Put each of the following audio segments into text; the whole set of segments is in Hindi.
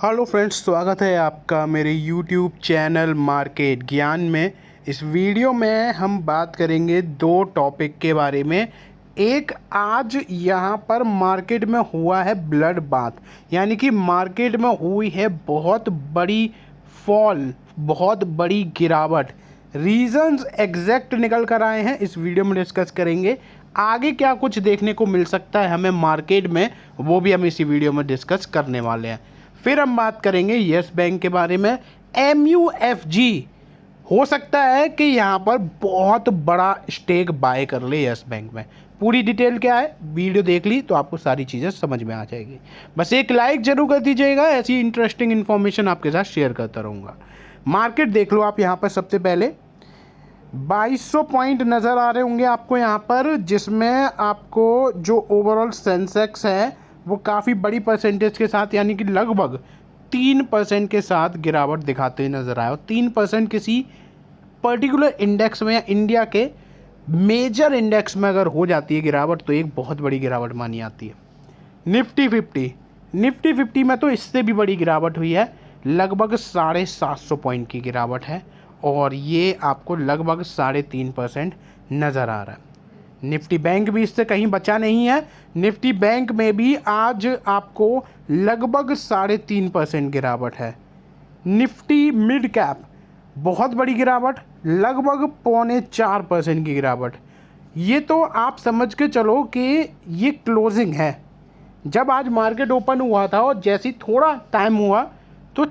हेलो फ्रेंड्स, स्वागत है आपका मेरे यूट्यूब चैनल मार्केट ज्ञान में। इस वीडियो में हम बात करेंगे दो टॉपिक के बारे में। एक, आज यहाँ पर मार्केट में हुआ है ब्लड बाथ, यानी कि मार्केट में हुई है बहुत बड़ी फॉल, बहुत बड़ी गिरावट। रीजंस एग्जैक्ट निकल कर आए हैं, इस वीडियो में डिस्कस करेंगे। आगे क्या कुछ देखने को मिल सकता है हमें मार्केट में, वो भी हम इसी वीडियो में डिस्कस करने वाले हैं। फिर हम बात करेंगे यस बैंक के बारे में। MUFG हो सकता है कि यहाँ पर बहुत बड़ा स्टेक बाय कर ले यस बैंक में। पूरी डिटेल क्या है, वीडियो देख ली तो आपको सारी चीज़ें समझ में आ जाएगी। बस एक लाइक जरूर कर दीजिएगा, ऐसी इंटरेस्टिंग इन्फॉर्मेशन आपके साथ शेयर करता रहूँगा। मार्केट देख लो आप, यहाँ पर सबसे पहले 2200 पॉइंट नज़र आ रहे होंगे आपको यहाँ पर, जिसमें आपको जो ओवरऑल सेंसेक्स है वो काफ़ी बड़ी परसेंटेज के साथ, यानी कि लगभग 3% के साथ गिरावट दिखाते हुए नज़र आया। और 3% किसी पर्टिकुलर इंडेक्स में या इंडिया के मेजर इंडेक्स में अगर हो जाती है गिरावट तो एक बहुत बड़ी गिरावट मानी जाती है। निफ्टी 50 में तो इससे भी बड़ी गिरावट हुई है, लगभग 750 पॉइंट की गिरावट है और ये आपको लगभग 3.5% नज़र आ रहा है। निफ्टी बैंक भी इससे कहीं बचा नहीं है। निफ्टी बैंक में भी आज आपको लगभग 3.5% गिरावट है। निफ्टी मिड कैप बहुत बड़ी गिरावट, लगभग 3.25% की गिरावट। ये तो आप समझ के चलो कि ये क्लोजिंग है। जब आज मार्केट ओपन हुआ था और जैसे ही थोड़ा टाइम हुआ तो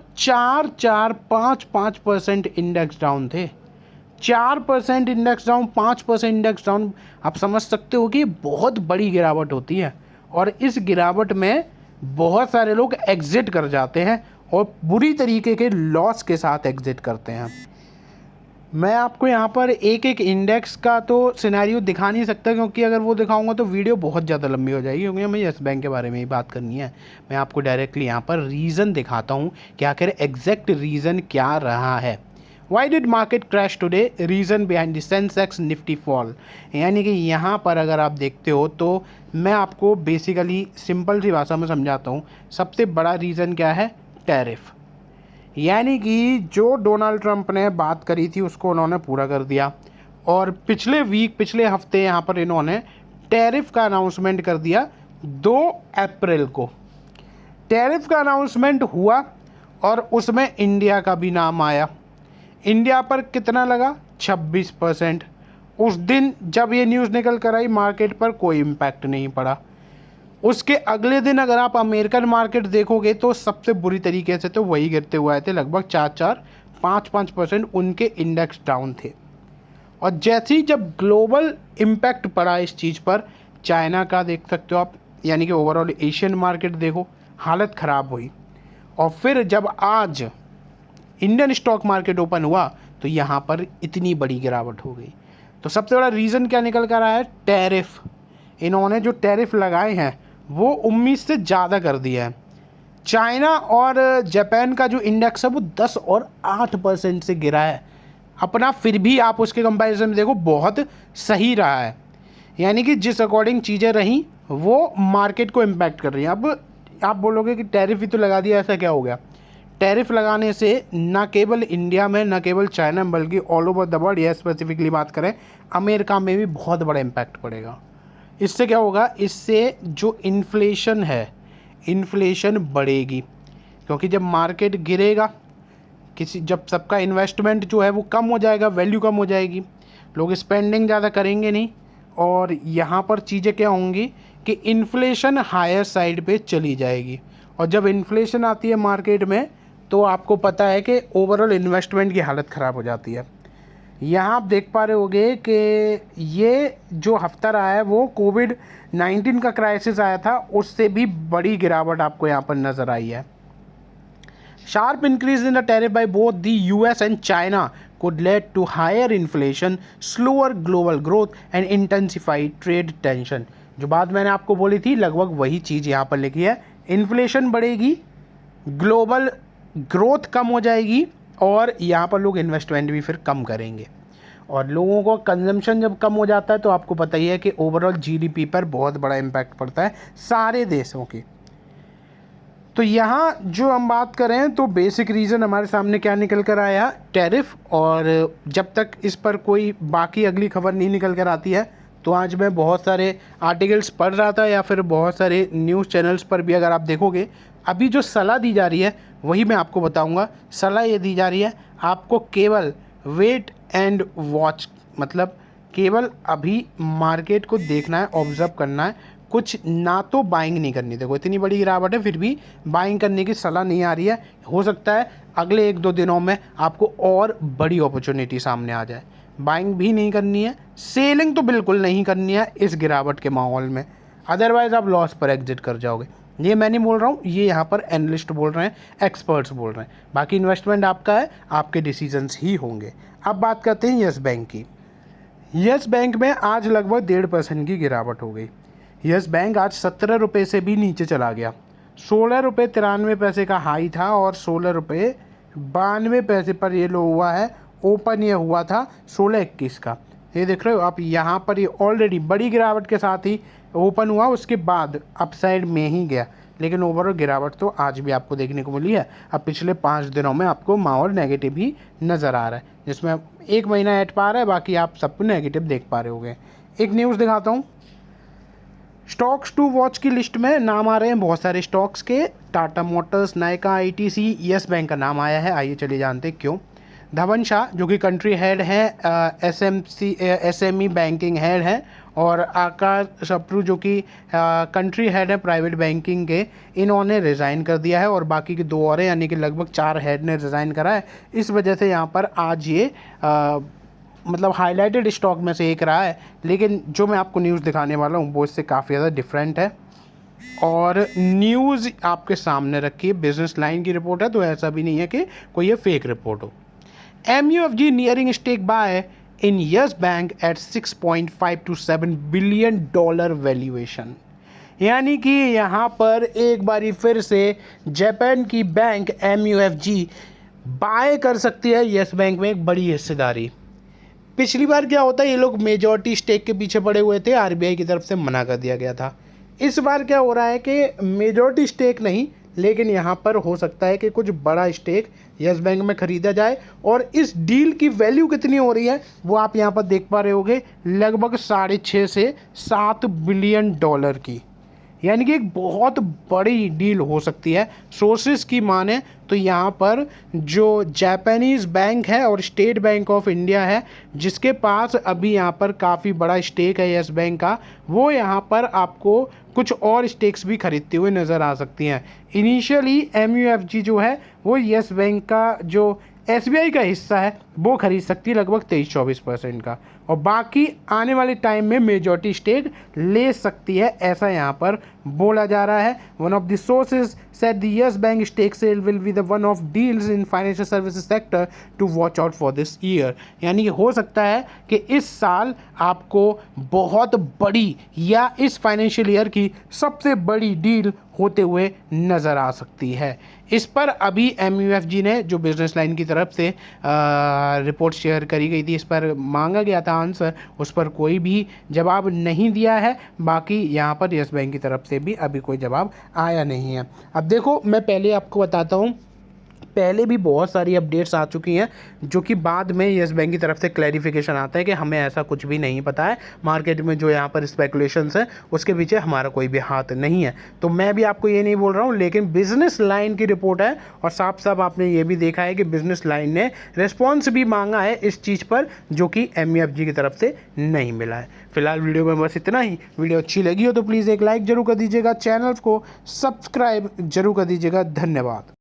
5% इंडेक्स डाउन थे। 4% इंडेक्स डाउन, 5% इंडेक्स डाउन। आप समझ सकते हो कि बहुत बड़ी गिरावट होती है और इस गिरावट में बहुत सारे लोग एग्जिट कर जाते हैं और बुरी तरीके के लॉस के साथ एग्जिट करते हैं। मैं आपको यहाँ पर एक एक इंडेक्स का तो सिनेरियो दिखा नहीं सकता, क्योंकि अगर वो दिखाऊंगा तो वीडियो बहुत ज़्यादा लंबी हो जाएगी, क्योंकि हमें यस बैंक के बारे में ही बात करनी है। मैं आपको डायरेक्टली यहाँ पर रीज़न दिखाता हूँ कि आखिर एग्जैक्ट रीज़न क्या रहा है। Why did market crash today? Reason behind the Sensex Nifty fall। यानी कि यहाँ पर अगर आप देखते हो तो मैं आपको बेसिकली सिंपल सी भाषा में समझाता हूँ। सबसे बड़ा रीज़न क्या है? टैरिफ। यानी कि जो डोनाल्ड ट्रंप ने बात करी थी उसको उन्होंने पूरा कर दिया और पिछले हफ्ते यहाँ पर इन्होंने टैरिफ का अनाउंसमेंट कर दिया। 2 अप्रैल को टैरिफ का अनाउंसमेंट हुआ और उसमें इंडिया का भी नाम आया। इंडिया पर कितना लगा? 26%। उस दिन जब ये न्यूज़ निकल कर आई मार्केट पर कोई इम्पैक्ट नहीं पड़ा। उसके अगले दिन अगर आप अमेरिकन मार्केट देखोगे तो सबसे बुरी तरीके से तो वही गिरते हुए आए थे, लगभग 4-5% उनके इंडेक्स डाउन थे। और जैसे ही जब ग्लोबल इम्पैक्ट पड़ा इस चीज़ पर, चाइना का देख सकते हो आप, यानी कि ओवरऑल एशियन मार्केट देखो, हालत ख़राब हुई। और फिर जब आज इंडियन स्टॉक मार्केट ओपन हुआ तो यहाँ पर इतनी बड़ी गिरावट हो गई। तो सबसे बड़ा रीज़न क्या निकल कर आया है? टैरिफ। इन्होंने जो टैरिफ लगाए हैं वो उम्मीद से ज़्यादा कर दिया है। चाइना और जापान का जो इंडेक्स है वो 10 और 8% से गिरा है अपना, फिर भी आप उसके कंपैरिजन में देखो बहुत सही रहा है। यानी कि जिस अकॉर्डिंग चीज़ें रहीं वो मार्केट को इम्पैक्ट कर रही हैं। अब आप बोलोगे कि टैरिफ ही तो लगा दिया, ऐसा क्या हो गया? टैरिफ लगाने से न केवल इंडिया में, न केवल चाइना में, बल्कि ऑल ओवर द वर्ल्ड, या स्पेसिफिकली बात करें अमेरिका में भी बहुत बड़ा इम्पैक्ट पड़ेगा। इससे क्या होगा? इससे जो इन्फ्लेशन है, इन्फ्लेशन बढ़ेगी, क्योंकि जब मार्केट गिरेगा, जब सबका इन्वेस्टमेंट जो है वो कम हो जाएगा, वैल्यू कम हो जाएगी, लोग स्पेंडिंग ज़्यादा करेंगे नहीं, और यहाँ पर चीज़ें क्या होंगी कि इन्फ्लेशन हायर साइड पे चली जाएगी। और जब इन्फ्लेशन आती है मार्केट में तो आपको पता है कि ओवरऑल इन्वेस्टमेंट की हालत ख़राब हो जाती है। यहाँ आप देख पा रहे होगे कि ये जो हफ्ता रहा है वो कोविड-19 का क्राइसिस आया था, उससे भी बड़ी गिरावट आपको यहाँ पर नज़र आई है। Sharp increase in the tariff by both the US and China could lead to higher inflation, slower global growth and intensified trade tension। जो बात मैंने आपको बोली थी लगभग वही चीज़ यहाँ पर लिखी है। इन्फ्लेशन बढ़ेगी, ग्लोबल ग्रोथ कम हो जाएगी और यहाँ पर लोग इन्वेस्टमेंट भी फिर कम करेंगे। और लोगों को कंजम्पशन जब कम हो जाता है तो आपको पता ही है कि ओवरऑल GDP पर बहुत बड़ा इम्पैक्ट पड़ता है सारे देशों के। तो यहाँ जो हम बात करें तो बेसिक रीज़न हमारे सामने क्या निकल कर आया, टैरिफ। और जब तक इस पर कोई बाकी अगली खबर नहीं निकल कर आती है तो आज मैं बहुत सारे आर्टिकल्स पढ़ रहा था या फिर बहुत सारे न्यूज़ चैनल्स पर भी अगर आप देखोगे, अभी जो सलाह दी जा रही है वही मैं आपको बताऊंगा। सलाह ये दी जा रही है आपको केवल वेट एंड वॉच, मतलब केवल अभी मार्केट को देखना है, ऑब्जर्व करना है, कुछ ना तो बाइंग नहीं करनी। देखो इतनी बड़ी गिरावट है फिर भी बाइंग करने की सलाह नहीं आ रही है। हो सकता है अगले 1-2 दिनों में आपको और बड़ी अपॉर्चुनिटी सामने आ जाए। बाइंग भी नहीं करनी है, सेलिंग तो बिल्कुल नहीं करनी है इस गिरावट के माहौल में, अदरवाइज़ आप लॉस पर एग्जिट कर जाओगे। ये मैं नहीं बोल रहा हूँ, ये यहाँ पर एनालिस्ट बोल रहे हैं, एक्सपर्ट्स बोल रहे हैं। बाकी इन्वेस्टमेंट आपका है, आपके डिसीजंस ही होंगे। अब बात करते हैं येस बैंक की। येस बैंक में आज लगभग 1.5% की गिरावट हो गई। येस बैंक आज 17 रुपये से भी नीचे चला गया। 16 रुपये 93 पैसे का हाई था और 16 रुपये 92 पैसे पर ये लो हुआ है। ओपन ये हुआ था 16.21 का। ये देख रहे हो आप, यहाँ पर ये ऑलरेडी बड़ी गिरावट के साथ ही ओपन हुआ, उसके बाद अपसाइड में ही गया, लेकिन ओवरऑल गिरावट तो आज भी आपको देखने को मिली है। अब पिछले 5 दिनों में आपको माहौल नेगेटिव ही नज़र आ रहा है, जिसमें 1 महीना ऐड पा रहा है, बाकी आप सब नेगेटिव देख पा रहे होंगे। एक न्यूज़ दिखाता हूँ, स्टॉक्स टू वॉच की लिस्ट में नाम आ रहे हैं बहुत सारे स्टॉक्स के। Tata Motors, Nykaa, ITC, yes bank का नाम आया है। आइए चलिए जानते हैं क्यों। धवन शाह जो कि कंट्री हेड हैं एसएमई बैंकिंग हेड हैं, और आकाश सप्रू जो कि कंट्री हेड है प्राइवेट बैंकिंग के, इन्होंने रिज़ाइन कर दिया है और बाकी के 2 और हैं, यानी कि लगभग 4 हेड ने रिज़ाइन करा है। इस वजह से यहाँ पर आज ये मतलब हाईलाइटेड स्टॉक में से एक रहा है। लेकिन जो मैं आपको न्यूज़ दिखाने वाला हूँ वो इससे काफ़ी ज़्यादा डिफरेंट है और न्यूज़ आपके सामने रखी है, बिजनेस लाइन की रिपोर्ट है, तो ऐसा भी नहीं है कि कोई ये फेक रिपोर्ट हो। MUFG nearing stake buy in Yes Bank at 6.5 to 7 billion dollar valuation, यानी कि यहाँ पर एक बारी फिर से जापान की बैंक MUFG बाय कर सकती है येस बैंक में एक बड़ी हिस्सेदारी। पिछली बार क्या होता है, ये लोग मेजॉरिटी स्टेक के पीछे पड़े हुए थे, RBI की तरफ से मना कर दिया गया था। इस बार क्या हो रहा है कि मेजॉरिटी स्टेक नहीं, लेकिन यहाँ पर हो सकता है कि कुछ बड़ा स्टेक येस बैंक में ख़रीदा जाए। और इस डील की वैल्यू कितनी हो रही है वो आप यहाँ पर देख पा रहे होगे, लगभग 6.5 से 7 बिलियन डॉलर की, यानी कि एक बहुत बड़ी डील हो सकती है। सोर्सेज की माने तो यहाँ पर जो जापानीज़ बैंक है और स्टेट बैंक ऑफ इंडिया है, जिसके पास अभी यहाँ पर काफ़ी बड़ा स्टेक है येस बैंक का, वो यहाँ पर आपको कुछ और स्टेक्स भी खरीदते हुए नज़र आ सकती हैं। इनिशियली MUFG जो है वो येस बैंक का जो SBI का हिस्सा है वो खरीद सकती है लगभग 23-24% का, और बाकी आने वाले टाइम में मेजॉरिटी स्टेक ले सकती है, ऐसा यहाँ पर बोला जा रहा है। One of the sources said the Yes Bank stake sale will be the one of deals in financial services sector to watch out for this year, यानी कि हो सकता है कि इस साल आपको बहुत बड़ी या इस फाइनेंशियल ईयर की सबसे बड़ी डील होते हुए नज़र आ सकती है। इस पर अभी MUFG ने जो बिजनेस लाइन की तरफ से रिपोर्ट शेयर करी गई थी, इस पर मांगा गया था आंसर, उस पर कोई भी जवाब नहीं दिया है। बाकी यहाँ पर येस बैंक की तरफ से भी अभी कोई जवाब आया नहीं है। अब देखो, मैं पहले आपको बताता हूँ, पहले भी बहुत सारी अपडेट्स आ चुकी हैं जो कि बाद में येस बैंक की तरफ से क्लैरिफिकेशन आता है कि हमें ऐसा कुछ भी नहीं पता है, मार्केट में जो यहाँ पर स्पेकुलेशंस हैं उसके पीछे हमारा कोई भी हाथ नहीं है। तो मैं भी आपको ये नहीं बोल रहा हूँ, लेकिन बिजनेस लाइन की रिपोर्ट है और साफ साफ आपने ये भी देखा है कि बिजनेस लाइन ने रिस्पॉन्स भी मांगा है इस चीज़ पर, जो कि MUFG की तरफ से नहीं मिला है। फिलहाल वीडियो में बस इतना ही। वीडियो अच्छी लगी हो तो प्लीज़ एक लाइक जरूर कर दीजिएगा, चैनल को सब्सक्राइब जरूर कर दीजिएगा। धन्यवाद।